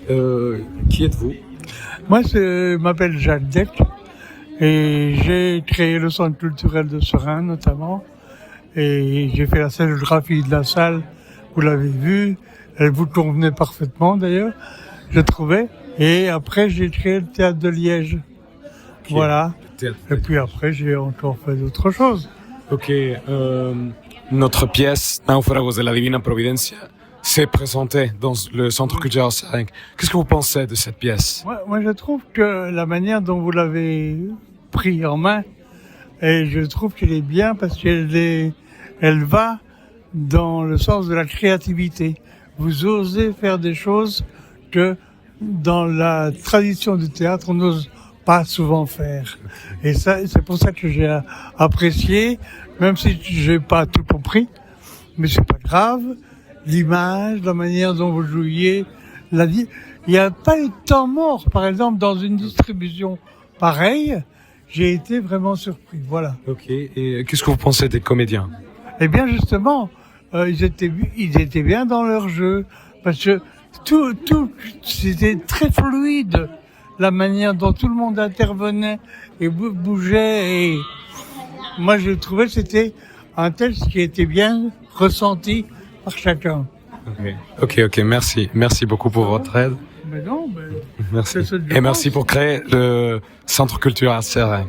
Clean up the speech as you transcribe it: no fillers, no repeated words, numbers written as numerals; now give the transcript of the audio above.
Qui êtes-vous? Moi, je m'appelle Jacques Deck et j'ai créé le centre culturel de Seraing notamment. Et j'ai fait la scénographie de la salle, vous l'avez vue, elle vous convenait parfaitement d'ailleurs, je trouvais. Et après, j'ai créé le théâtre de Liège. Voilà. Et puis après, j'ai encore fait d'autres choses. Ok, notre pièce Náufragos de la Divina Providencia s'est présentée dans le Centre culturel Seraing. Qu'est-ce que vous pensez de cette pièce? Moi, je trouve que la manière dont vous l'avez pris en main, et je trouve qu'elle est bien parce elle va dans le sens de la créativité. Vous osez faire des choses que dans la tradition du théâtre, on n'ose pas souvent faire. Et ça, c'est pour ça que j'ai apprécié, même si j'ai pas tout compris, mais c'est pas grave. L'image, la manière dont vous jouiez, il n'y a pas eu de temps mort. Par exemple, dans une distribution pareille, j'ai été vraiment surpris. Voilà. Ok, et qu'est-ce que vous pensez des comédiens? Eh bien, justement, ils étaient bien dans leur jeu, parce que tout, c'était très fluide, la manière dont tout le monde intervenait et bougeait. Et moi, je trouvais que c'était un texte qui était bien ressenti par chacun. Ok, merci beaucoup pour votre aide. Mais non, Merci. Et merci pour créer le Centre culturel Seraing.